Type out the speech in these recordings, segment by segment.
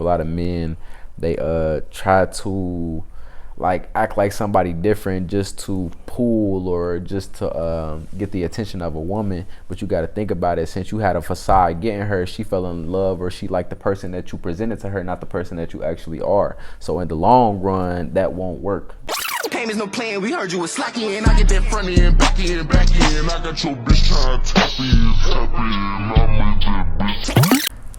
a lot of men, they try to like act like somebody different just to pull or just to get the attention of a woman. But you got to think about it, since you had a facade getting her, she fell in love, or she liked the person that you presented to her, not the person that you actually are. So in the long run, that won't work. Payments no playing, we heard you was slacking, and I get that front end, back end, back end. I got your bitch trying to tap in.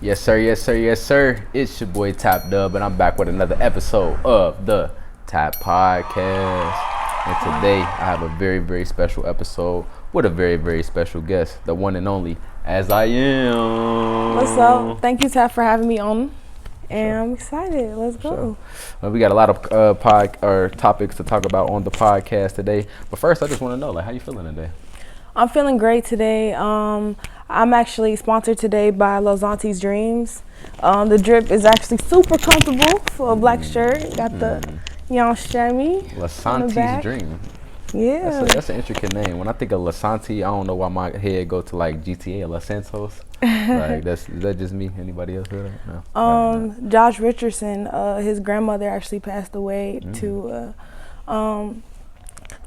Yes sir, yes sir, yes sir. It's your boy Tap Dub, and I'm back with another episode of the Tap Podcast. And today I have a very, very special episode with a very, very special guest, the one and only AZIAM. What's up? Thank you, Tap, for having me on. And I'm excited. Let's go. We got a lot of topics to talk about on the podcast today. But first, I just want to know, like, how you feeling today? I'm feeling great today. I'm actually sponsored today by Losanti's Dreams. The drip is actually super comfortable for a black shirt. Got the chamois. Losanti's Dream. Yeah. That's an intricate name. When I think of Losanti, I don't know why my head go to like GTA, Los Santos. Like is that just me? Anybody else heard that? No. Josh Richardson, his grandmother actually passed away to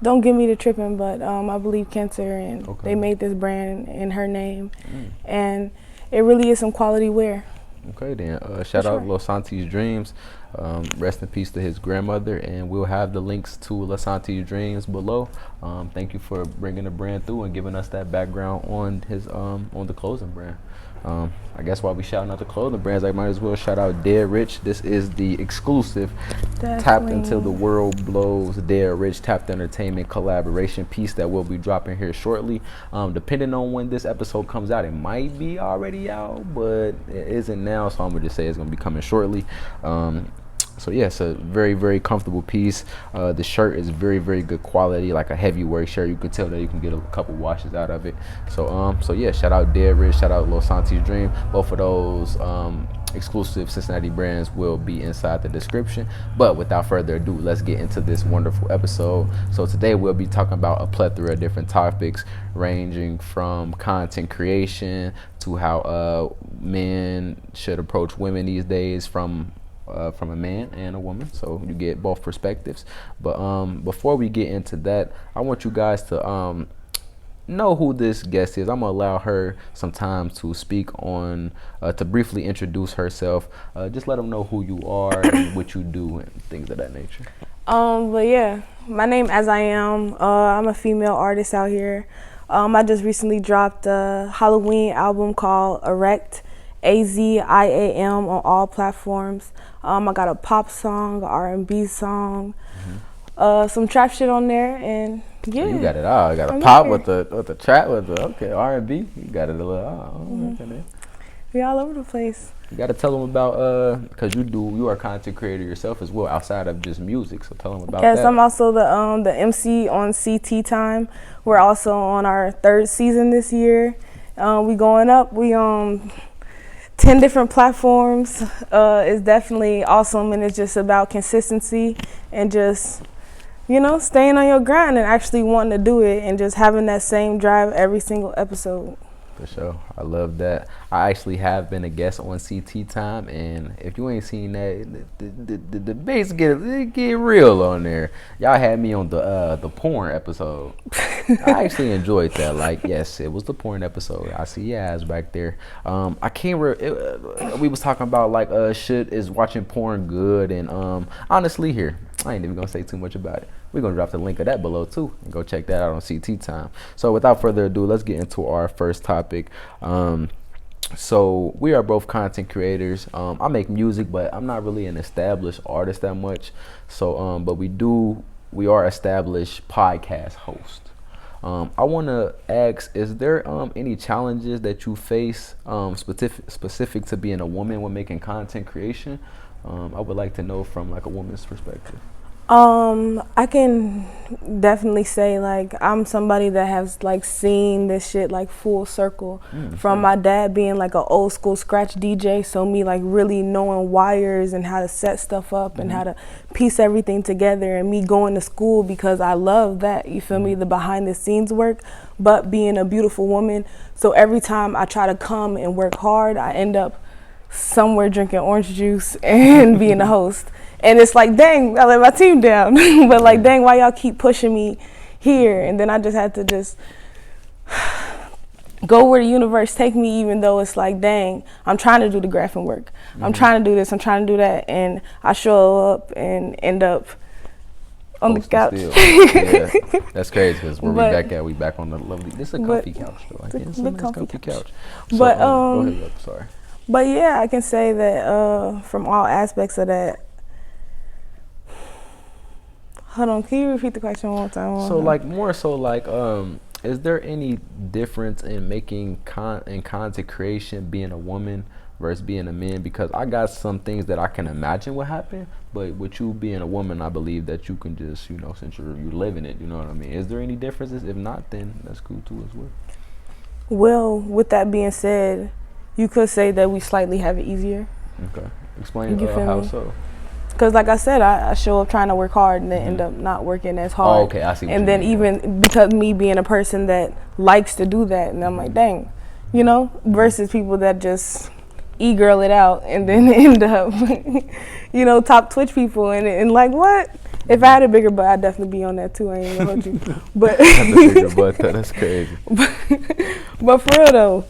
don't get me to tripping, but I believe cancer, and they made this brand in her name, and it really is some quality wear. Okay, then shout out Losanti's Dreams. Rest in peace to his grandmother, and we'll have the links to Losanti's Dreams below. Thank you for bringing the brand through and giving us that background on his on the clothing brand. I guess while we shouting out the clothing brands, I might as well shout out Dead Rich. This is the exclusive Tapped Until the World Blows Dead Rich Tapped Entertainment collaboration piece that will be dropping here shortly. Depending on when this episode comes out, it might be already out, but it isn't now, so I'm gonna just say it's gonna be coming shortly. So yeah, it's a very, very comfortable piece. The shirt is very, very good quality, like a heavy work shirt. You can tell that you can get a couple washes out of it. So yeah, shout out Dead Rich, shout out Losanti's Dream. Both of those exclusive Cincinnati brands will be inside the description. But without further ado, let's get into this wonderful episode. So today we'll be talking about a plethora of different topics, ranging from content creation to how men should approach women these days from a man and a woman, so you get both perspectives. But before we get into that, I want you guys to know who this guest is. I'm gonna allow her some time to speak on, to briefly introduce herself. Just let them know who you are and what you do and things of that nature. But yeah, my name AZIAM. I'm a female artist out here. I just recently dropped a Halloween album called Erect. AZIAM on all platforms. I got a pop song, R&B song, some trap shit on there, and yeah. You got it all. You got a pop with the trap with the R&B. You got it a little. Okay. We all over the place. You got to tell them about because you are a content creator yourself as well, outside of just music. So tell them about that. Yes, I'm also the MC on CT Time. We're also on our 3rd season this year. We going up. We 10 different platforms. Is definitely awesome, and it's just about consistency and just, staying on your grind and actually wanting to do it and just having that same drive every single episode. For sure. I love that. I actually have been a guest on CT Time, and if you ain't seen that, the debates get real on there. Y'all had me on the porn episode. I actually enjoyed that. Like, yes, it was the porn episode. I see your ass back there. I can't we was talking about like is watching porn good, and honestly here, I ain't even gonna say too much about it. We're gonna drop the link of that below too, and go check that out on CT Time. So without further ado, let's get into our first topic. So we are both content creators. I make music, but I'm not really an established artist that much. So but we are established podcast hosts. I want to ask, is there any challenges that you face specific to being a woman when making content creation? I would like to know from like a woman's perspective. I can definitely say like I'm somebody that has like seen this shit like full circle from my dad being like an old school scratch DJ, so me like really knowing wires and how to set stuff up and how to piece everything together, and me going to school because I love that, you feel me, the behind the scenes work, but being a beautiful woman, so every time I try to come and work hard, I end up somewhere drinking orange juice and being the host. And it's like, dang, I let my team down. But like, dang, why y'all keep pushing me here? And then I just had to just go where the universe take me, even though it's like, dang, I'm trying to do the graphing work. I'm trying to do this, I'm trying to do that. And I show up and end up on the couch. Yeah, that's crazy because where we back at, we back on the lovely, this is a comfy couch though. Like, it's a nice comfy couch. So, But, go ahead, look, sorry. But yeah, I can say that from all aspects of that. Hold on, can you repeat the question one more time? So like, more so like, is there any difference in making content creation being a woman versus being a man? Because I got some things that I can imagine what happen, but with you being a woman, I believe that you can just, you know, since you're living it, you know what I mean? Is there any differences? If not, then that's cool too as well. Well, with that being said, you could say that we slightly have it easier. Okay, explain how so. Because like I said, I show up trying to work hard and then end up not working as hard. Oh, okay, I see what and you then mean. Even because me being a person that likes to do that, and I'm like, dang, you know, versus people that just e-girl it out and then end up, you know, top Twitch people and like, what? If I had a bigger butt, I'd definitely be on that too. I ain't gonna hold you. But That's a bigger butt, that's crazy. But for real though,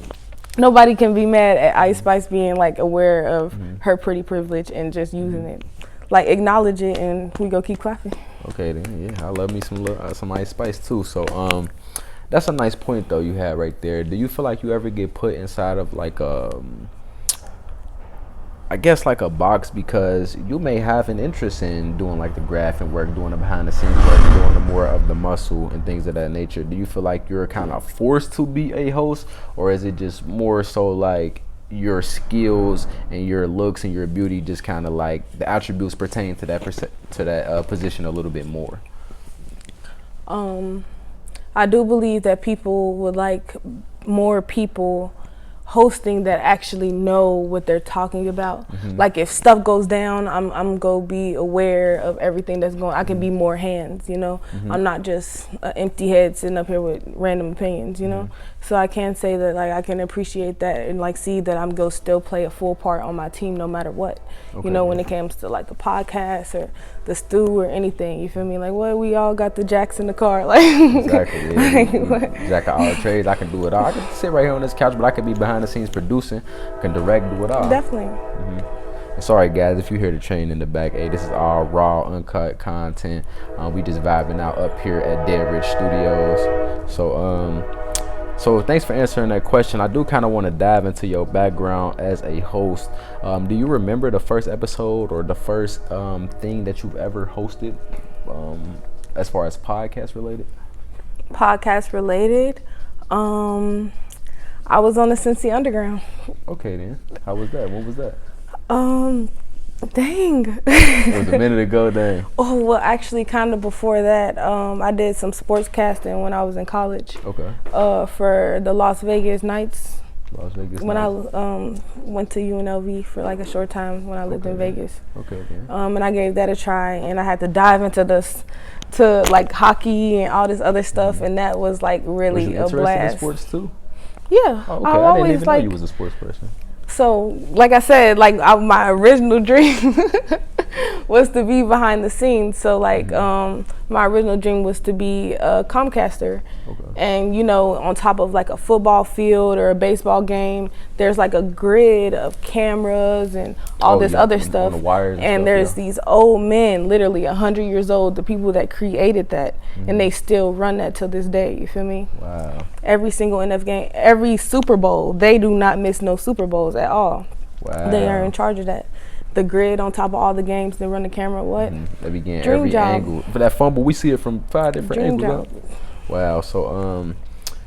nobody can be mad at Ice Spice being like aware of her pretty privilege and just using it. Like, acknowledge it and we go keep clapping. Okay then, yeah, I love me some Ice Spice too. So that's a nice point though you had right there. Do you feel like you ever get put inside of like I guess like a box, because you may have an interest in doing like the graphing work, doing the behind the scenes work, doing the more of the muscle and things of that nature? Do you feel like you're kind of forced to be a host, or is it just more so like your skills and your looks and your beauty just kind of like the attributes pertain to that position a little bit more? I do believe that people would like more people hosting that actually know what they're talking about. Like, if stuff goes down, I'm gonna be aware of everything that's going. I can be more hands, you know. I'm not just an empty head sitting up here with random opinions, you know. So I can say that like I can appreciate that and like see that I'm gonna still play a full part on my team no matter what. You know, when it comes to like the podcast or the stew or anything, you feel me? Like, what, we all got the jacks in the car, like Exactly. Yeah. Jack of all trades, I can do it all. I can sit right here on this couch, but I can be behind the scenes producing, can direct, do it all. Definitely. And sorry guys if you hear the train in the back. Hey, this is all raw, uncut content. We just vibing out up here at Dead Rich Studios. So thanks for answering that question. I do kind of want to dive into your background as a host. Do you remember the first episode or the first thing that you've ever hosted, as far as podcast related? Podcast related, I was on the Cincy Underground. Okay then. How was that? What was that? Dang. It was a minute ago, dang. Oh, well, actually, kind of before that, I did some sports casting when I was in college. Okay. For the Las Vegas Knights. Las Vegas when Knights. I went to UNLV for like a short time when I lived in Vegas. Okay. And I gave that a try, and I had to dive into this, to like hockey and all this other stuff, and that was like really a blast. Was you interested in sports too? Yeah. Oh, okay. I didn't even know you was a sports person. So, like I said, like my original dream was to be behind the scenes. So, like, my original dream was to be a Comcaster. Okay. And, you know, on top of like a football field or a baseball game, there's like a grid of cameras and all this other stuff. On the wires and stuff, there's these old men, literally 100 years old, the people that created that, and they still run that to this day. You feel me? Wow. Every single NFL game, every Super Bowl, they do not miss no Super Bowls at all. Wow. They are in charge of that. The grid on top of all the games, they run the camera. What? They begin Dream every job. angle. For that fumble, we see it from 5 different Dream angles. job. Wow.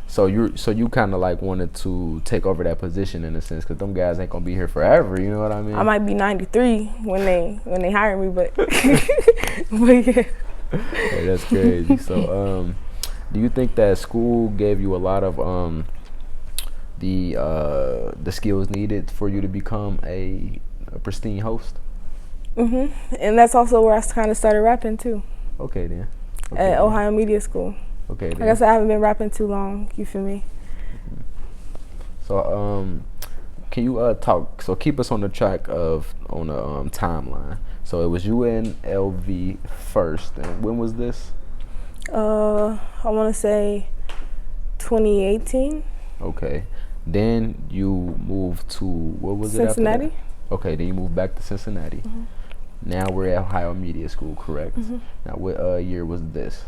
So you kind of like wanted to take over that position in a sense, because them guys ain't gonna be here forever. You know what I mean? I might be 93 when they hire me, but but yeah. Hey, that's crazy. So do you think that school gave you a lot of the skills needed for you to become a pristine host? And that's also where I kind of started rapping too. Okay then. At Ohio Media School. Okay then. Like I said, I haven't been rapping too long. You feel me? So can you talk? So keep us on the track on the timeline. So it was you and LV first, and when was this? I want to say 2018. Okay. Then you moved to, what was Cincinnati. it after that? Okay, then you moved back to Cincinnati. Mm-hmm. Now we're at Ohio Media School, correct? Mm-hmm. Now what year was this?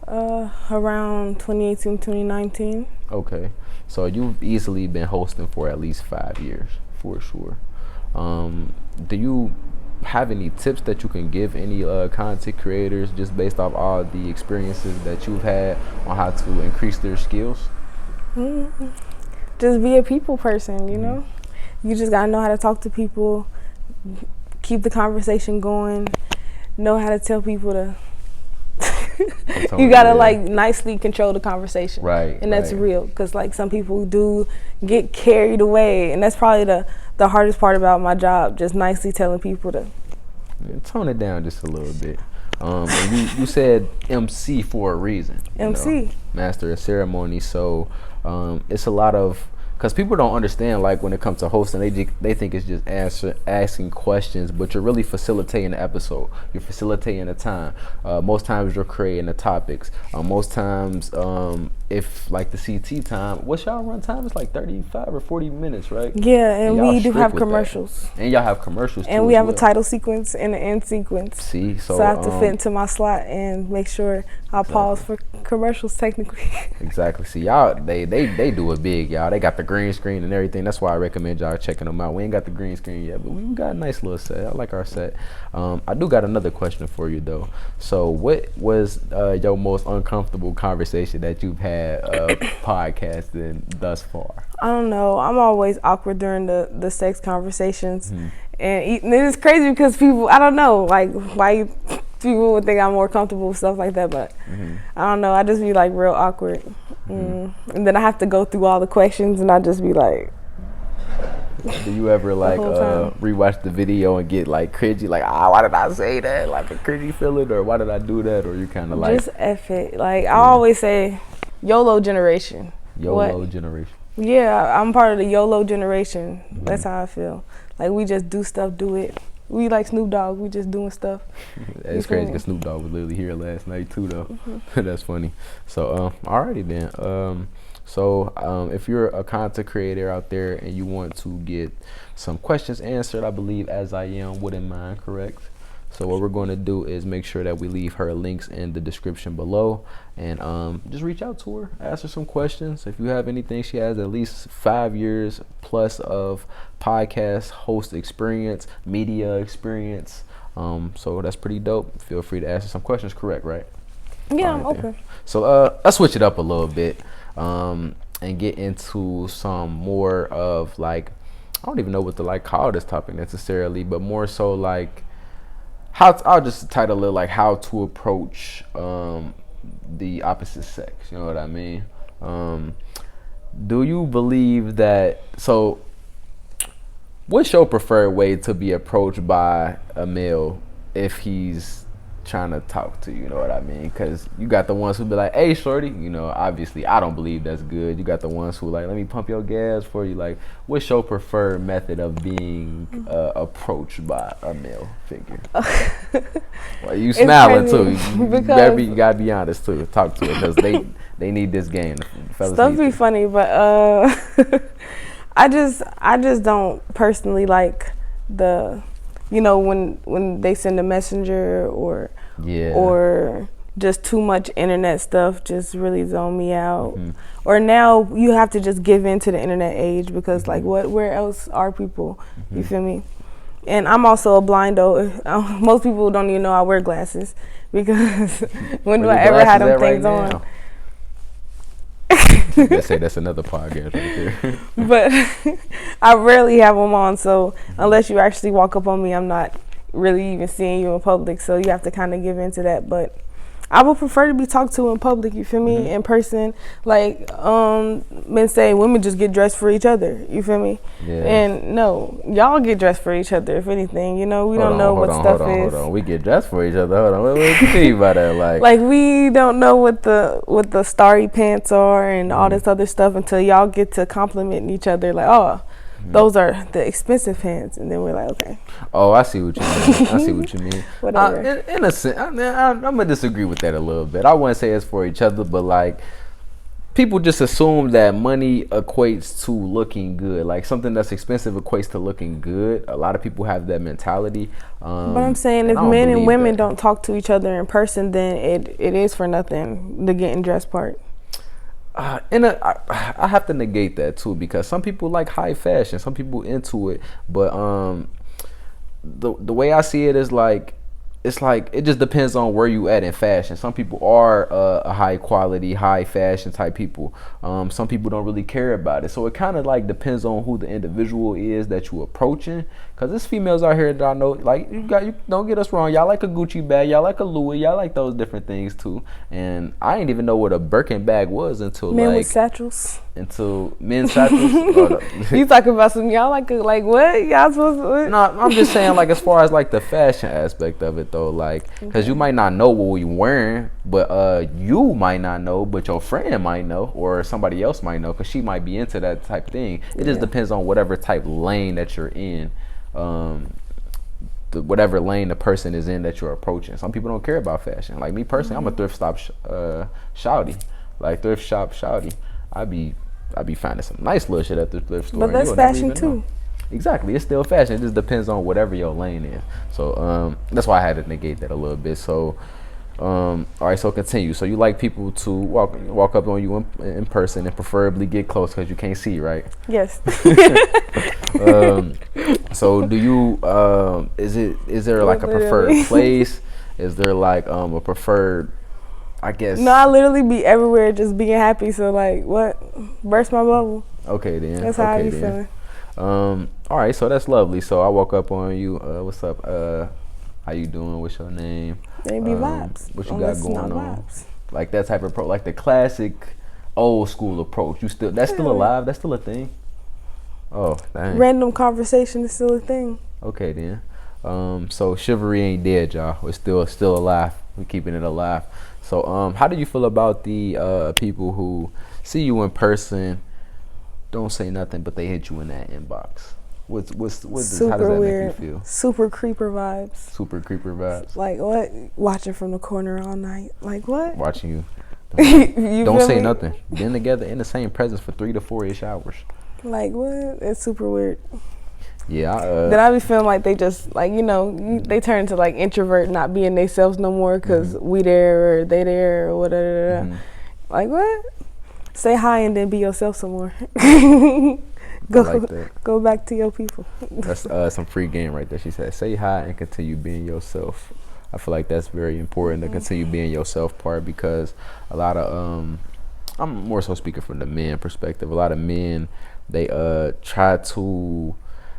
Around 2018, 2019. Okay. So you've easily been hosting for at least 5 years, for sure. Do you have any tips that you can give any content creators just based off all the experiences that you've had on how to increase their skills? Mm-hmm. Just be a people person, you know? You just gotta know how to talk to people, keep the conversation going, know how to tell people to you gotta like nicely control the conversation, right? And that's real, because like some people do get carried away, and that's probably the hardest part about my job, just nicely telling people to tone it down just a little bit. And you said MC for a reason. MC, Master of Ceremony. So it's a lot of, because people don't understand, like when it comes to hosting, they think it's just asking questions, but you're really facilitating the episode. You're facilitating the time. Most times you're creating the topics. Most times, if like the CT time, what's y'all run time? It's like 35 or 40 minutes, right? Yeah, and we do have with commercials. And y'all have commercials too. And we have well. a title sequence and an end sequence. See, so I have to fit into my slot and make sure I pause for commercials technically. Exactly. See, y'all, they do it big, y'all. They got the green screen and everything. That's why I recommend y'all checking them out. We ain't got the green screen yet, but we got a nice little set. I like our set. I do got another question for you though. So what was your most uncomfortable conversation that you've had podcasting thus far? I don't know. I'm always awkward during the sex conversations. And it's crazy because people, I don't know, like why people would think I'm more comfortable with stuff like that, but I don't know. I just be like real awkward. And then I have to go through all the questions and I just be like. Do you ever like rewatch the video and get like cringy, like, why did I say that? Like a cringy feeling, or why did I do that? Or you kind of like. Just F it. Like I always say, YOLO generation. YOLO generation. Yeah, I'm part of the YOLO generation. That's how I feel. Like we just do stuff, do it. We like Snoop Dogg. We just doing stuff. It's crazy because Snoop Dogg was literally here last night too, though. That's funny. So, alrighty then. So if you're a content creator out there and you want to get some questions answered, I believe AZIAM wouldn't mind, correct? So what we're going to do is make sure that we leave her links in the description below, and just reach out to her, ask her some questions. If you have anything, she has at least 5 years plus of podcast host experience, media experience. So that's pretty dope. Feel free to ask her some questions, correct, right? Yeah, I'm open. So let's switch it up a little bit and get into some more of like, I don't even know what to like call this topic necessarily, but more so like I'll just title it like how to approach the opposite sex. You know what I mean? Do you believe that? So, what's your preferred way to be approached by a male if he's trying to talk to you? You know what I mean? Because you got the ones who be like, "Hey, shorty," you know. Obviously, I don't believe that's good. You got the ones who like, "Let me pump your gas for you." Like, what's your preferred method of being approached by a male figure? Well, you smiling too. You gotta be honest too. Talk to it because they need this game. Stuff be funny, but I just don't personally like the. You know, when they send a messenger or just too much internet stuff just really zone me out. Or now you have to just give in to the internet age because like where else are people? You feel me? And I'm also a blindo. Most people don't even know I wear glasses because when do I ever have them things on? Let's say that's another podcast right there. But I rarely have them on, so unless you actually walk up on me, I'm not really even seeing you in public, so you have to kind of give into that. But I would prefer to be talked to in public, you feel me, in person. Like men say women just get dressed for each other, you feel me? Yeah. And no, y'all get dressed for each other, if anything. You know, we don't know what stuff is. Hold on. We get dressed for each other. Hold on. What do you mean by that? Like we don't know what the starry pants are and all this other stuff until y'all get to complimenting each other. Like, oh, those are the expensive pants, and then we're like, okay. Oh, I see what you mean. I see what you mean. Whatever. In a sense, I'm gonna disagree with that a little bit. I wouldn't say it's for each other, but like, people just assume that money equates to looking good. Like, something that's expensive equates to looking good. A lot of people have that mentality. But I'm saying, if men and women don't talk to each other in person, then it is for nothing, the getting dressed part. I have to negate that too, because some people like high fashion, some people into it, but the way I see it is like, it's like, it just depends on where you at in fashion. Some people are a high quality, high fashion type people. Some people don't really care about it. So it kind of like depends on who the individual is that you approaching. Cause there's females out here that I know, like, you don't get us wrong, y'all like a Gucci bag, y'all like a Louis, y'all like those different things too. And I didn't even know what a Birkin bag was until men with satchels. Until men's satchels. You talking about some y'all like what? Y'all supposed to what? No, I'm just saying, like, as far as like the fashion aspect of it though, like, cause you might not know what you wearing, but you might not know, but your friend might know, or somebody else might know, cause she might be into that type thing. It just depends on whatever type lane that you're in. Whatever lane the person is in that you're approaching. Some people don't care about fashion. Like me personally, I'm a thrift shop shouty. Like thrift shop shouty. I be finding some nice little shit at the thrift store. But that's fashion too. Exactly, it's still fashion. It just depends on whatever your lane is. So that's why I had to negate that a little bit. So all right, so continue. So you like people to walk up on you in person and preferably get close because you can't see, right? Yes. So do you is there like a preferred place? Is there like a preferred, I guess? No, I literally be everywhere just being happy. So like, what? Burst my bubble. Okay then. That's how I be feeling. All right, so that's lovely. So I woke up on you. What's up? How you doing? What's your name? They be vibes. What you got going on? Vibes. Like that type of approach, like the classic old school approach. That's still alive? That's still a thing? Oh, dang. Random conversation is still a thing. Okay then. So chivalry ain't dead, y'all. We're still alive. We're keeping it alive. So how do you feel about the people who see you in person, don't say nothing, but they hit you in that inbox? How does that weird. make you feel? Super creeper vibes. Super creeper vibes. Like what? Watching from the corner all night. Like what? Watching you. You don't say me? nothing. Been together in the same presence for 3 to 4-ish hours. Like what? It's super weird. Yeah. Then I be feeling like they just like, they turn into like introvert, not being themselves no more because we there or they there or whatever. Like what? Say hi and then be yourself some more. Go back to your people. That's some free game right there. She said, say hi and continue being yourself. I feel like that's very important, to continue being yourself part, because a lot of I'm more so speaking from the men perspective. A lot of men, they try to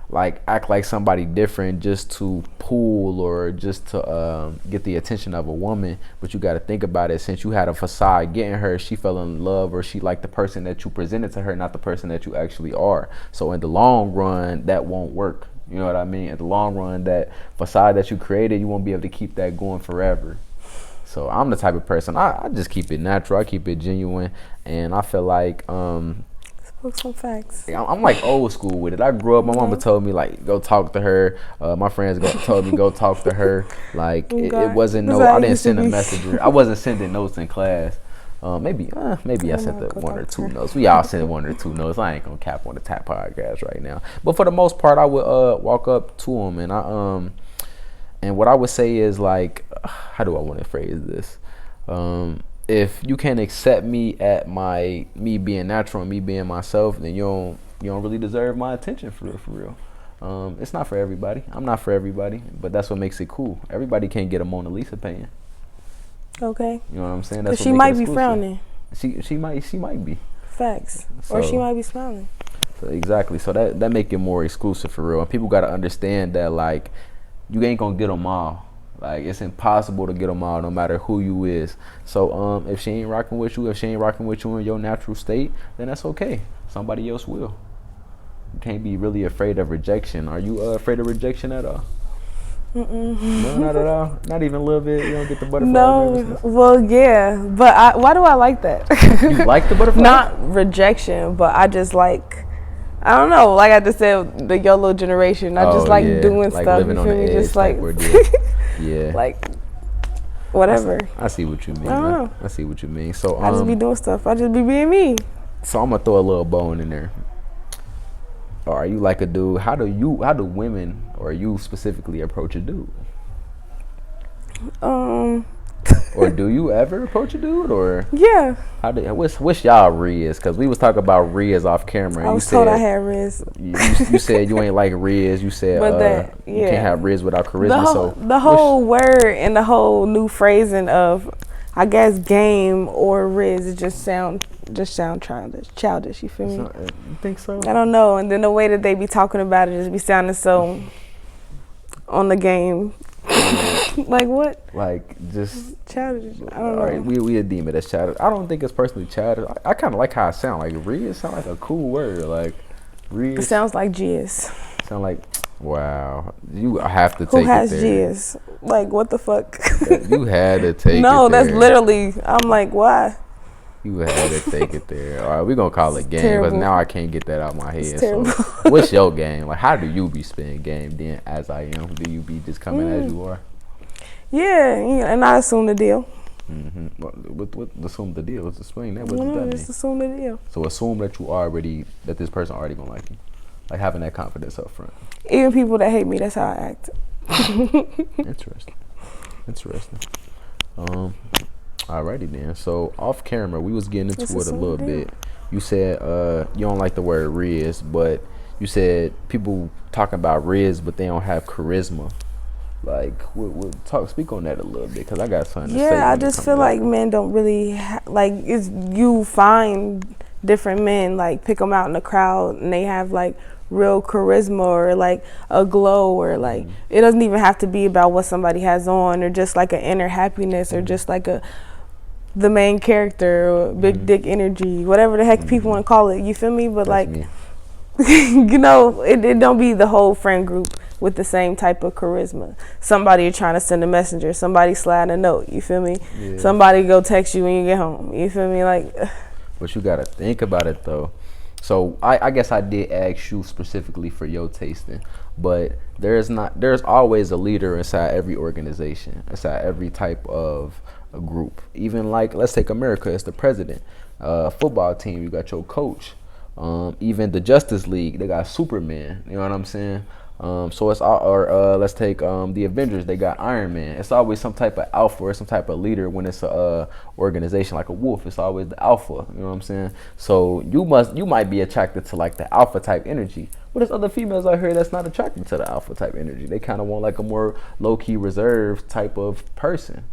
like act like somebody different just to pull or just to get the attention of a woman. But you got to think about it. Since you had a facade getting her, she fell in love, or she liked the person that you presented to her, not the person that you actually are. So in the long run, that won't work. You know what I mean? In the long run, that facade that you created, you won't be able to keep that going forever. So I'm the type of person, I just keep it natural. I keep it genuine. And I feel like some facts. I'm like old school with it. I grew up, my mama told me like go talk to her. My friends told me go talk to her. Like it wasn't I didn't send a messenger. I wasn't sending notes in class. Maybe I sent one or two notes. We all sent one or two notes. I ain't gonna cap on the Tap podcast right now. But for the most part, I would walk up to them, and and what I would say is like, how do I want to phrase this? If you can't accept me at me being natural and me being myself, then you don't really deserve my attention for real. It's not for everybody. I'm not for everybody, but that's what makes it cool. Everybody can't get a Mona Lisa painting. Okay. You know what I'm saying? That's she might be frowning. She might be. Facts. Or she might be smiling. So exactly. So that make it more exclusive for real. And people got to understand that like you ain't gonna get them all. Like it's impossible to get them all, no matter who you is. So if she ain't rocking with you, in your natural state, then that's okay. Somebody else will. You can't be really afraid of rejection. Are you afraid of rejection at all? No, not at all. Not even a little bit. You don't get the butterfly. No, well, yeah, but why do I like that? You like the butterfly? Not rejection, but I just like I don't know. Like I just said, the YOLO generation. I just like doing like stuff. living You on feel the me? edge Just like, type ordeal. Yeah. like whatever. I see what you mean. I don't know. I see what you mean. So I just be doing stuff. I just be being me. So I'm gonna throw a little bone in there. Or are you like a dude? How do women or you specifically approach a dude? Or do you ever approach a dude? Or Yeah. What's y'all Riz? Because we was talking about Riz off camera. I was told I had Riz. You said you ain't like Riz. You said you can't have Riz without charisma. The whole word and the whole new phrasing of, I guess, game or Riz, it just sound childish. You feel me? You think so? I don't know. And then the way that they be talking about it just be sounding so on the game. Like what? Like just childish. I don't know. All right, we deem it as childish. I don't think it's personally childish. I kind of like how it sound. Like Riz sound like a cool word. Like Riz. It sounds like jizz. Sound like, wow. You have to take it there. Who has jizz? Like what the fuck? You had to take it there. No, that's literally. I'm like, why? You had to take it there. All right, we're going to call it game, because now I can't get that out of my head. So what's your game? Like, how do you be spending game then as I am? Do you be just coming as you are? Yeah, and I assume the deal. Mm-hmm. What assume the deal? Let's explain that. What No, does that just mean? assume the deal. So assume that this person already going to like you. Like having that confidence up front. Even people that hate me, that's how I act. Interesting. Alrighty then. So off camera, we was getting into it a little bit. You said you don't like the word Riz, but you said people talking about Riz, but they don't have charisma. Like, we'll speak on that a little bit, because I got something to say. Yeah, I just feel like men don't really like. You find different men, like pick them out in the crowd, and they have like real charisma or like a glow, or like it doesn't even have to be about what somebody has on, or just like an inner happiness, or just like the main character, or big dick energy, whatever the heck people want to call it. You feel me? But that's like, you know, it don't be the whole friend group with the same type of charisma. Somebody you're trying to send a messenger, somebody slide a note, you feel me? Yeah. Somebody go text you when you get home, you feel me? Like, but you gotta think about it though. So I guess I did ask you specifically for your tasting, but there's always a leader inside every organization, inside every type of a group. Even like, let's take America as the president. Football team, you got your coach. Even the Justice League, they got Superman. You know what I'm saying? So it's all, or let's take the Avengers. They got Iron Man. It's always some type of alpha or some type of leader. When it's a organization like a wolf, it's always the alpha. You know what I'm saying? So you might be attracted to like the alpha type energy, but there's other females out here that's not attracted to the alpha type energy. They kind of want like a more low key reserved type of person.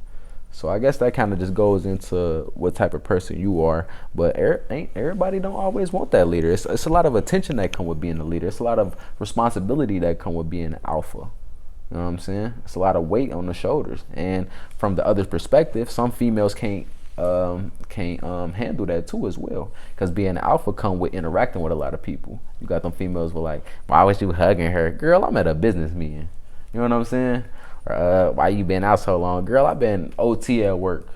So I guess that kind of just goes into what type of person you are. But everybody don't always want that leader. It's a lot of attention that come with being a leader. It's a lot of responsibility that come with being an alpha. You know what I'm saying? It's a lot of weight on the shoulders. And from the other perspective, some females can't handle that too as well. Because being an alpha come with interacting with a lot of people. You got them females with like, why was you hugging her? Girl, I'm at a business meeting. You know what I'm saying? Why you been out so long? Girl, I've been OT at work.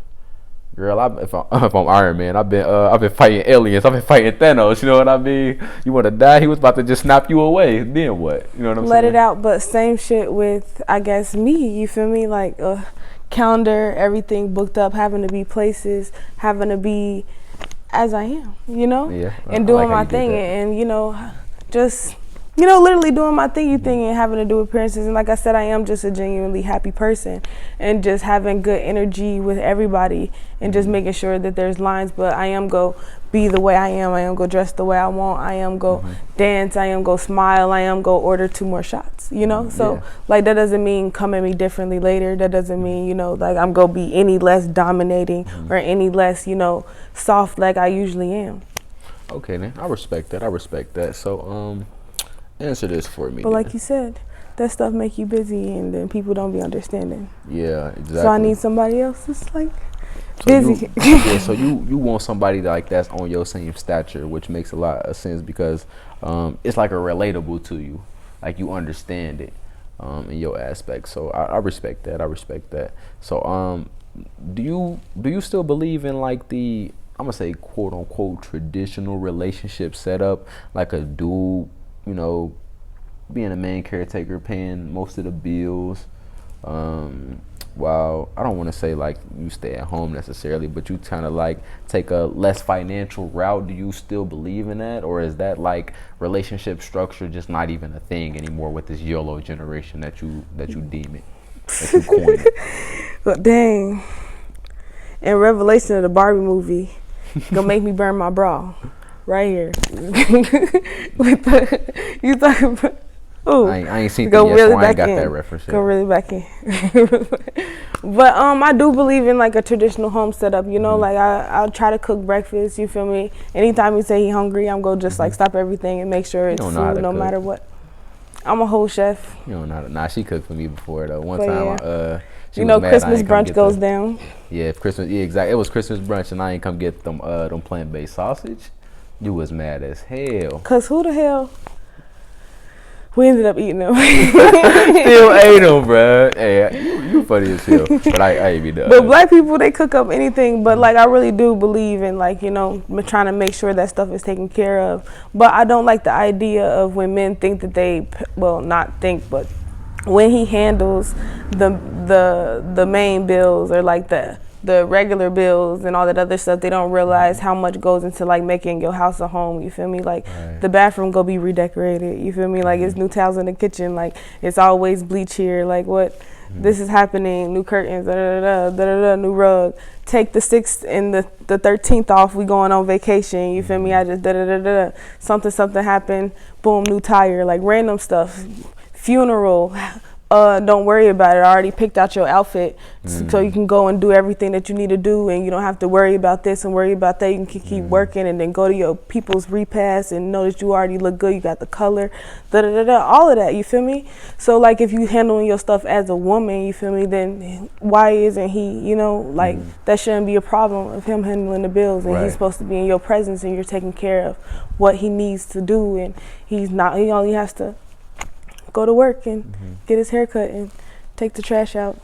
Girl, if I'm Iron Man, I've been fighting aliens. I've been fighting Thanos. You know what I mean? You want to die? He was about to just snap you away. Then what? You know what I'm saying? Let it out. But same shit with, I guess, me. You feel me? Like calendar, everything booked up, having to be places, having to be as I am. You know? Yeah. And doing my thing, and you know, just. You know, literally doing my thingy thing and having to do appearances. And like I said, I am just a genuinely happy person, and just having good energy with everybody, and just making sure that there's lines. But I am go be the way I am go dress the way I want. I am go dance. I am go smile. I am go order 2 more shots, you know? So like, that doesn't mean come at me differently later. That doesn't mean, you know, like I'm going to be any less dominating or any less, you know, soft like I usually am. Okay, then. I respect that. So, answer this for me. But like you said, that stuff make you busy, and then people don't be understanding. Yeah, exactly. So I need somebody else that's like busy. So you want somebody like that's on your same stature, which makes a lot of sense, because it's like a relatable to you, like you understand it in your aspect. So I respect that. So do you still believe in like the I'm gonna say quote unquote traditional relationship setup, like a dude, you know, being a main caretaker, paying most of the bills. While I don't want to say like you stay at home necessarily, but you kind of like take a less financial route. Do you still believe in that, or is that like relationship structure just not even a thing anymore with this YOLO generation that you deem it, that you coin it? But dang, in Revelation of the Barbie movie, gonna make me burn my bra, right here. With the, you talking about? Ooh, I ain't seen go it yet, really so I back ain't got in. that reference yet. Go really back in. But I do believe in like a traditional home setup. You know, like I'll try to cook breakfast. You feel me? Anytime he say he hungry, I'm gonna just like stop everything and make sure it's don't know how food to no cook. matter what. I'm a whole chef. You don't know how to. Nah, she cooked for me before though. One But time, yeah. she You was know, mad I Christmas ain't come brunch get goes the, down. Yeah, Christmas. Yeah, exactly. It was Christmas brunch, and I ain't come get them plant-based sausage. You was mad as hell. Cause who the hell? We ended up eating them. Still ate them, bruh. Hey, you funny as hell. But I ain't be done. But black people, they cook up anything. But like, I really do believe in like, you know, trying to make sure that stuff is taken care of. But I don't like the idea of when men think that they, well, not think, but when he handles the main bills or like the regular bills and all that other stuff, they don't realize how much goes into like making your house a home. You feel me? Like the bathroom go be redecorated. You feel me? Like it's new towels in the kitchen. Like it's always bleach here. Like what? This is happening. New curtains. Da da da da da da. New rug. Take the 6th and the 13th off. We going on vacation. You feel me? I just da da da da. Something happened. Boom. New tire. Like random stuff. Funeral. Don't worry about it. I already picked out your outfit so you can go and do everything that you need to do, and you don't have to worry about this and worry about that. You can keep working and then go to your people's repast and know that you already look good. You got the color, all of that. You feel me? So like if you handling your stuff as a woman, you feel me, then why isn't he, you know, like that shouldn't be a problem of him handling the bills, and he's supposed to be in your presence and you're taking care of what he needs to do, and he only has to go to work and get his hair cut and take the trash out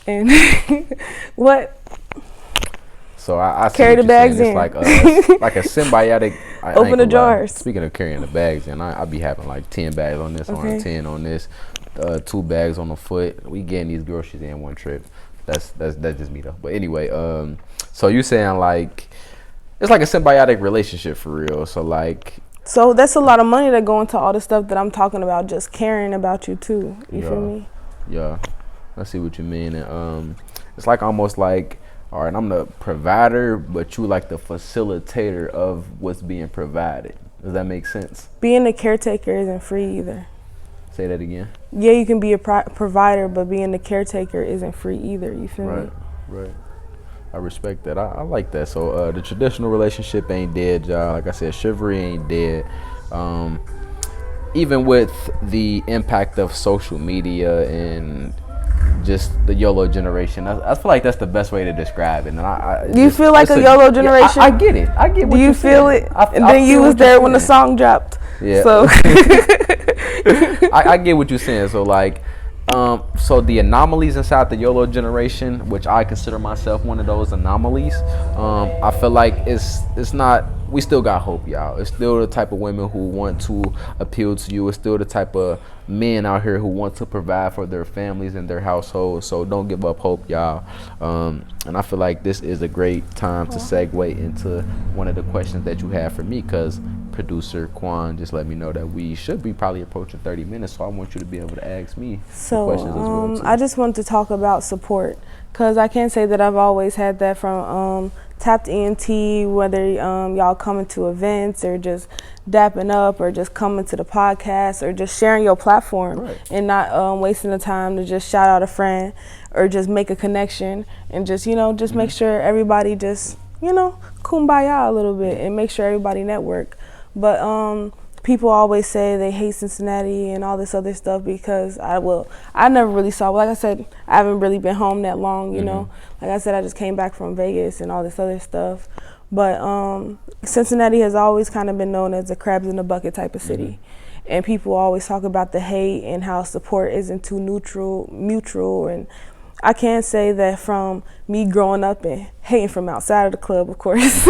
and what? So I see carry what the bags saying. in. It's like a symbiotic. Open the jars. Speaking of carrying the bags in, I be having like 10 bags on this arm, 10 on this, 2 bags on the foot. We getting these groceries in one trip. That's just me though. But anyway, so you saying like it's like a symbiotic relationship for real. So like. So that's a lot of money that go into all the stuff that I'm talking about, just caring about you too. You feel me? Yeah, I see what you mean. And it's like almost like, all right, I'm the provider, but you like the facilitator of what's being provided. Does that make sense? Being a caretaker isn't free either. Say that again. Yeah, you can be a provider, but being the caretaker isn't free either. You feel me? Right. I respect that. I like that. So the traditional relationship ain't dead, y'all. Like I said, chivalry ain't dead. Even with the impact of social media and just the YOLO generation, I feel like that's the best way to describe it. And Do you feel like a YOLO generation? Yeah, I get it. I get what Do you feel saying. it? And then you was there when the song dropped. Yeah. So I get what you're saying. So like, so the anomalies inside the YOLO generation, which I consider myself one of those anomalies, I feel like it's not. We still got hope, y'all. It's still the type of women who want to appeal to you. It's still the type of men out here who want to provide for their families and their households. So don't give up hope, y'all. And I feel like this is a great time to segue into one of the questions that you have for me, because producer Quan just let me know that we should be probably approaching 30 minutes. So I want you to be able to ask me some questions as well, too. I just want to talk about support, because I can't say that I've always had that from Tapped ENT, whether y'all coming to events or just dapping up or just coming to the podcast or just sharing your platform and not wasting the time to just shout out a friend or just make a connection and just, you know, just make sure everybody just, you know, kumbaya a little bit and make sure everybody network. But people always say they hate Cincinnati and all this other stuff because I never really saw, like I said, I haven't really been home that long, you know. Like I said, I just came back from Vegas and all this other stuff. But Cincinnati has always kind of been known as a crabs in a bucket type of city. And people always talk about the hate and how support isn't too mutual. And I can say that from me growing up and hating from outside of the club, of course,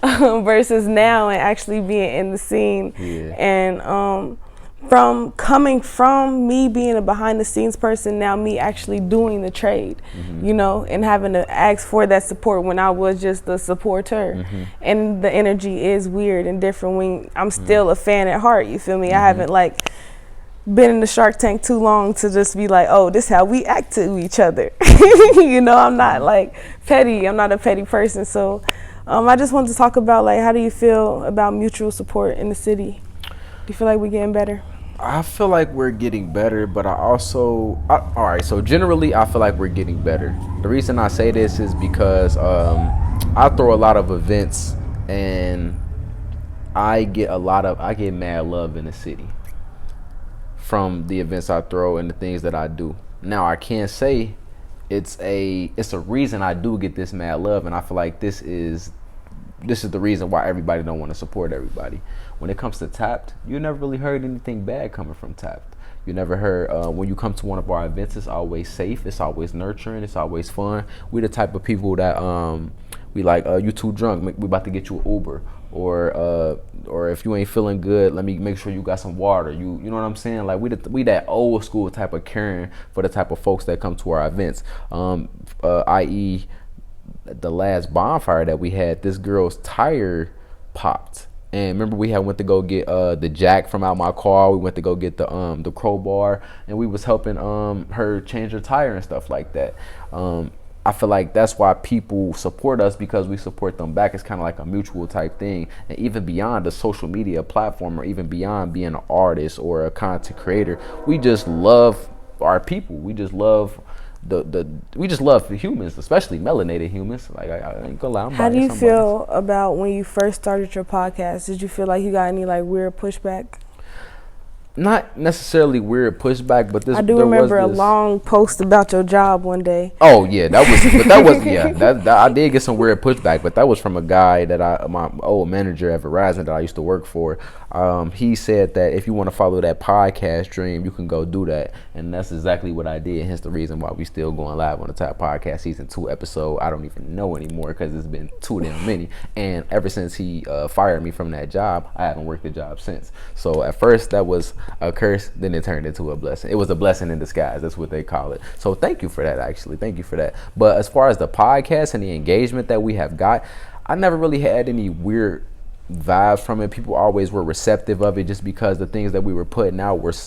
versus now and actually being in the scene, and from coming from me being a behind the scenes person, now me actually doing the trade, you know, and having to ask for that support when I was just the supporter. And the energy is weird and different when I'm still a fan at heart, you feel me? I haven't like been in the Shark Tank too long to just be like, oh, this is how we act to each other. You know, I'm not like petty. I'm not a petty person. So I just wanted to talk about, like, how do you feel about mutual support in the city? Do you feel like we're getting better? I feel like we're getting better, but all right, so generally I feel like we're getting better. The reason I say this is because I throw a lot of events and I get mad love in the city from the events I throw and the things that I do. Now I can't say it's a reason I do get this mad love, and I feel like this is the reason why everybody don't want to support everybody. When it comes to Tapped, you never really heard anything bad coming from Tapped. You never heard, when you come to one of our events, it's always safe, it's always nurturing, it's always fun. We the type of people that we like, you too drunk, we about to get you an Uber. Or if you ain't feeling good, let me make sure you got some water. You know what I'm saying? Like we that old school type of caring for the type of folks that come to our events. I.e., the last bonfire that we had, this girl's tire popped, and remember we had went to go get the jack from out my car. We went to go get the crowbar, and we was helping her change her tire and stuff like that. I feel like that's why people support us, because we support them back. It's kind of like a mutual type thing. And even beyond the social media platform, or even beyond being an artist or a content creator, we just love our people. We just love we just love humans, especially melanated humans. Like I ain't gonna lie. How do you feel about when you first started your podcast? Did you feel like you got any like weird pushback? Not necessarily weird pushback, but I do remember a long post about your job one day. Oh yeah, that I did get some weird pushback, but that was from a guy that my old manager at Verizon that I used to work for. He said that if you want to follow that podcast dream, you can go do that, and that's exactly what I did. Hence the reason why we still going live on the Top Podcast Season 2 episode. I don't even know anymore because it's been too damn many. And ever since he fired me from that job, I haven't worked the job since. So at first that was a curse, then it turned into a blessing. It was a blessing in disguise. That's what they call it. So thank you for that, actually. Thank you for that. But as far as the podcast and the engagement that we have got, I never really had any weird vibes from it. People always were receptive of it, just because the things that we were putting out was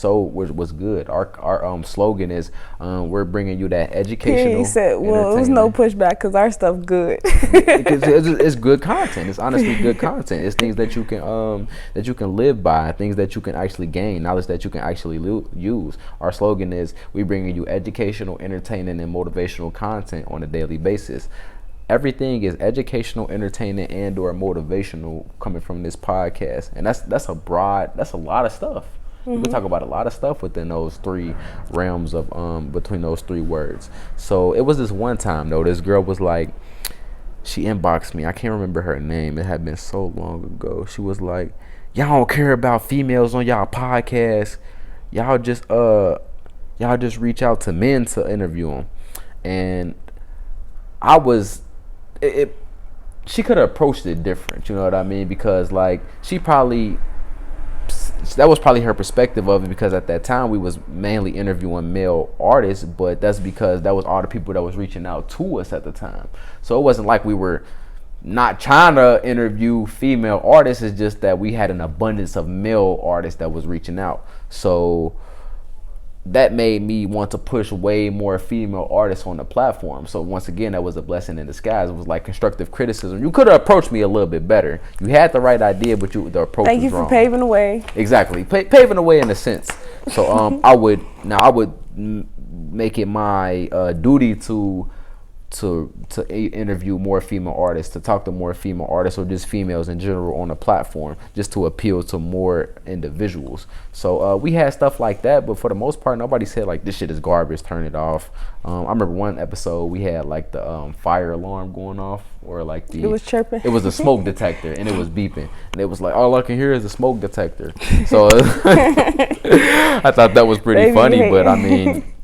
good. Our slogan is we're bringing you that educational. He said, well, it was no pushback because our stuff good. It's good content. It's honestly good content. It's things that you can live by, things that you can actually gain, knowledge that you can actually use. Our slogan is we bringing you educational, entertaining, and motivational content on a daily basis. Everything is educational, entertaining, and or motivational coming from this podcast. And that's a lot of stuff. We can talk about a lot of stuff within those three realms of between those three words. So it was this one time though, this girl was like, she inboxed me. I can't remember her name. It had been so long ago. She was like, y'all don't care about females on y'all podcast. Y'all just reach out to men to interview them. And I was she could have approached it different, you know what I mean? Because like that was probably her perspective of it, because at that time we was mainly interviewing male artists, but that's because that was all the people that was reaching out to us at the time. So it wasn't like we were not trying to interview female artists. It's just that we had an abundance of male artists that was reaching out. So that made me want to push way more female artists on the platform. So once again, that was a blessing in disguise. It was like constructive criticism. You could have approached me a little bit better. You had the right idea, but the approach was wrong. Thank you for paving the way. Exactly, paving the way in a sense. So I would make it my duty to interview more female artists, to talk to more female artists, or just females in general on the platform, just to appeal to more individuals. So we had stuff like that, but for the most part, nobody said like this shit is garbage, turn it off. I remember one episode we had like the fire alarm going off, or like it was chirping. It was a smoke detector and it was beeping, and it was like all I can hear is a smoke detector. So I thought that was pretty funny, but I mean,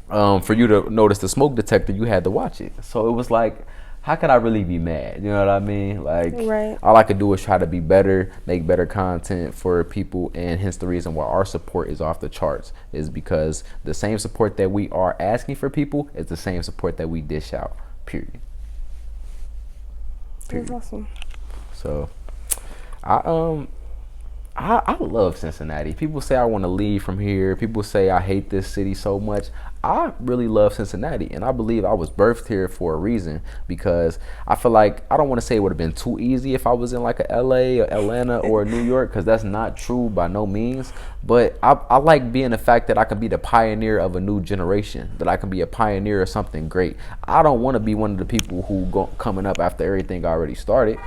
for you to notice the smoke detector, you had to watch it. So it was like, how could I really be mad? You know what I mean? Like, Right. all I could do is try to be better, make better content for people, and hence the reason why our support is off the charts is because the same support that we are asking for people is the same support that we dish out. Period. That's awesome. So, I love Cincinnati. People say I want to leave from here. People say I hate this city so much. I really love Cincinnati, and I believe I was birthed here for a reason because I feel like I don't want to say it would have been too easy if I was in like a LA or Atlanta or New York, because that's not true by no means. But I like being the fact that I can be the pioneer of a new generation, that I can be a pioneer of something great. I don't want to be one of the people who coming up after everything already started.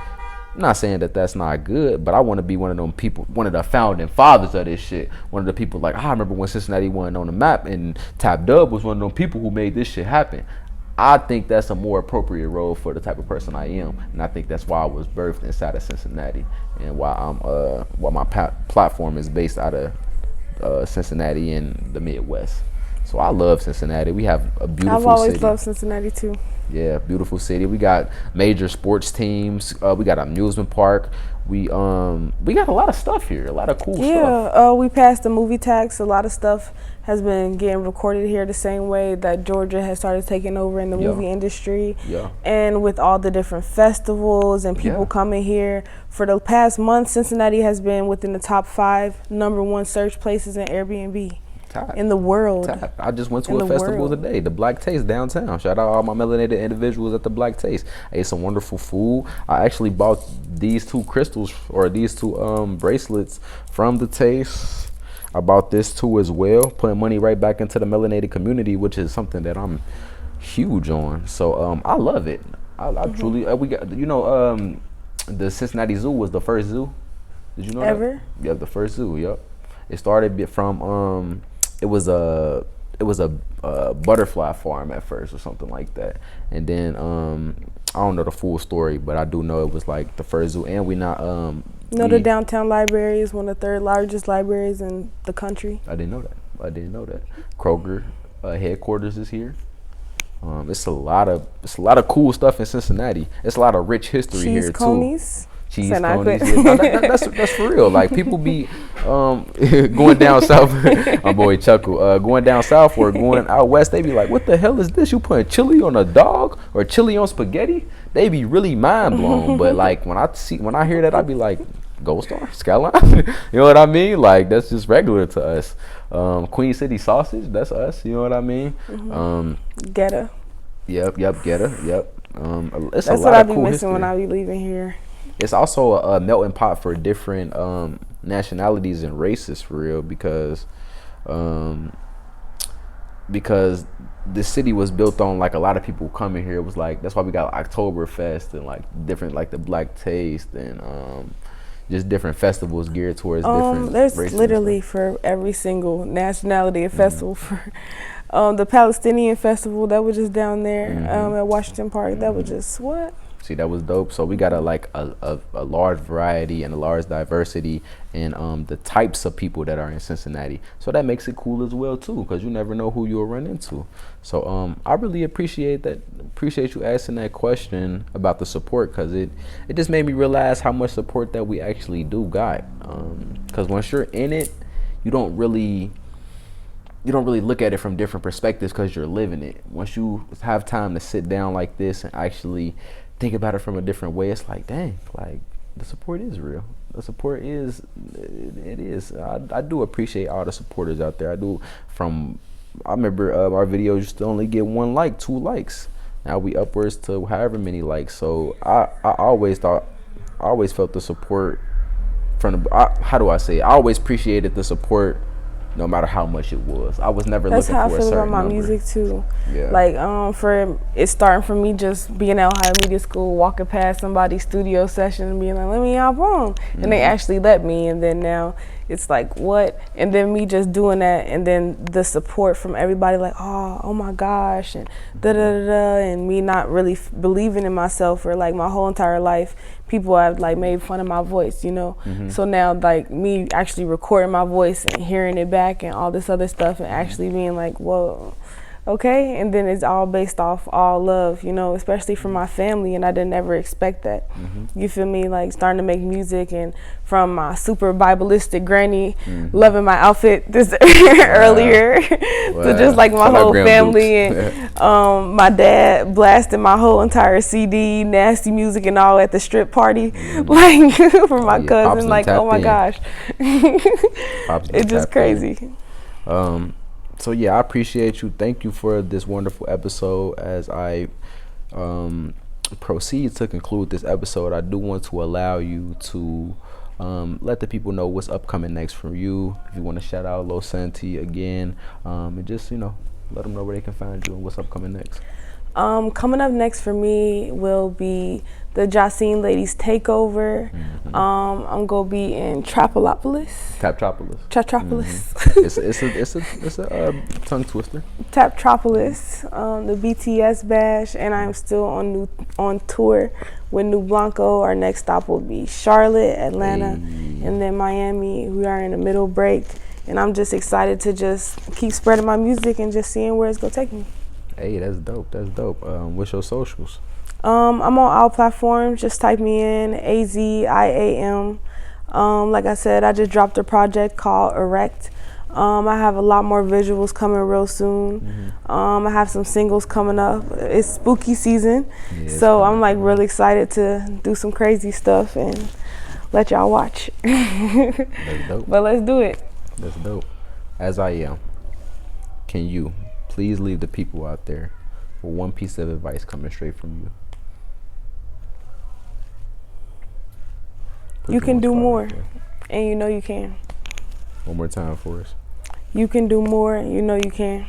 I'm not saying that that's not good, but I want to be one of them people, one of the founding fathers of this shit. One of the people like, I remember when Cincinnati wasn't on the map and Tap Dub was one of them people who made this shit happen. I think that's a more appropriate role for the type of person I am, and I think that's why I was birthed inside of Cincinnati, and why my platform is based out of Cincinnati and the Midwest. So I love Cincinnati. We have a beautiful city. I've always loved Cincinnati too. Yeah, beautiful city. We got major sports teams. We got an amusement park. We got a lot of stuff here. A lot of cool stuff. Yeah, we passed the movie tax. A lot of stuff has been getting recorded here the same way that Georgia has started taking over in the movie industry. Yeah. And with all the different festivals and people coming here. For the past month, Cincinnati has been within the top 5 #1 search places in Airbnb. In the world. I just went to a festival today, the Black Taste downtown. Shout out all my melanated individuals at the Black Taste. I ate some wonderful food. I actually bought these 2 crystals or these 2 bracelets from the Taste. I bought this too as well, putting money right back into the melanated community, which is something that I'm huge on. So I love it. I truly we got the Cincinnati Zoo was the first zoo. Did you know Ever? that? Yeah, the first zoo. Yep. It started from it was a butterfly farm at first or something like that, and then I don't know the full story, but I do know it was like the first zoo. And the downtown library is one of the 3rd largest libraries in the country. I didn't know that. Kroger headquarters is here. It's a lot of cool stuff in Cincinnati. It's a lot of rich history here too. Cheese conies. That's for real. Like, people be going down south. My boy Chuckle. Going down south or going out west, they be like, "What the hell is this? You putting chili on a dog or chili on spaghetti?" They be really mind blown. But like when I hear that, I be like, Gold Star, Skyline. You know what I mean? Like, that's just regular to us. Queen City sausage, that's us. You know what I mean? Geta. Yep, Geta. Yep. It's that's what I be missing when I be leaving here. It's also a melting pot for different nationalities and races, for real, because the city was built on like a lot of people coming here. It was like, that's why we got Oktoberfest and like different, like the Black Taste and just different festivals geared towards different there's races. Literally for every single nationality a festival. For the Palestinian festival that was just down there at Washington Park, that was just what. See, that was dope. So we got a large variety and a large diversity in the types of people that are in Cincinnati. So that makes it cool as well too, because you never know who you'll run into. So I really appreciate that. Appreciate you asking that question about the support, because it just made me realize how much support that we actually do got. Because once you're in it, you don't really look at it from different perspectives because you're living it. Once you have time to sit down like this and actually think about it from a different way, it's like, dang, like the support is real. The support is, it is. I do appreciate all the supporters out there. I do. I remember our videos used to only get 1 like, 2 likes. Now we upwards to however many likes. So I always felt the support from how do I say it? I always appreciated the support, no matter how much it was. I was never looking for a certain number. That's how I feel about my music too. Yeah. Like for it starting from me just being at Ohio Media School, walking past somebody's studio session and being like, "Let me hop on," and they actually let me. And then now it's like, what? And then me just doing that, and then the support from everybody, like, oh my gosh, and da da da da, and me not really believing in myself for like my whole entire life. People have like made fun of my voice, you know. So now like me actually recording my voice and hearing it back and all this other stuff, and actually being like, whoa, okay, and then it's all based off all love, you know, especially from my family, and I didn't ever expect that. You feel me? Like starting to make music, and from my super Bibleistic granny loving my outfit this earlier to just like my whole family and my dad blasting my whole entire CD, nasty music and all at the strip party, like for my cousin, like oh my gosh, it's just crazy. So yeah, I appreciate you. Thank you for this wonderful episode. As I proceed to conclude this episode, I do want to allow you to let the people know what's upcoming next from you. If you want to shout out Los Santi again, and just, you know, let them know where they can find you and what's upcoming next. Coming up next for me will be the Jacine Ladies Takeover. I'm gonna be in Trapopolis. Trapopolis. It's a tongue twister. Taptropolis, the BTS Bash, and I'm still on tour with New Blanco. Our next stop will be Charlotte, Atlanta, and then Miami. We are in the middle break, and I'm just excited to just keep spreading my music and just seeing where it's gonna take me. Hey, that's dope. That's dope. What's your socials? I'm on all platforms. Just type me in AZIAM. Like I said, I just dropped a project called Erect. I have a lot more visuals coming real soon. I have some singles coming up. It's spooky season, so I'm like really excited to do some crazy stuff and let y'all watch. That's dope. But let's do it. That's dope. As I am, can you please leave the people out there with one piece of advice coming straight from you? You can do more, and you know you can. One more time for us. You can do more, and you know you can.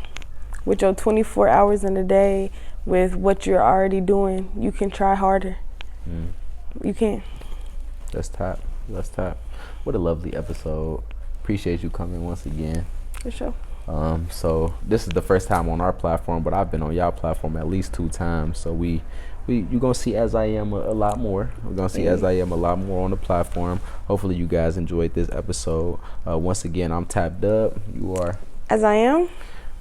With your 24 hours in a day, with what you're already doing, you can try harder. You can. That's top. That's top. What a lovely episode. Appreciate you coming once again. For sure. So this is the first time on our platform, but I've been on y'all platform at least 2 times. So you're gonna see As I Am a lot more. We're gonna see As I Am a lot more on the platform. Hopefully you guys enjoyed this episode. Once again, I'm Tapped Up. You are As I Am,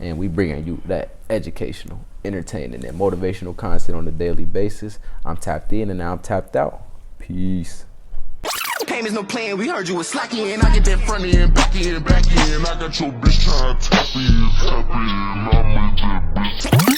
and we bringing you that educational, entertaining, and motivational content on a daily basis. I'm tapped in, and now I'm tapped out. Peace. Game is no playing, we heard you was slacking, and I get that front end, back end, back end. I got your bitch trying to tap in, I'm with that bitch.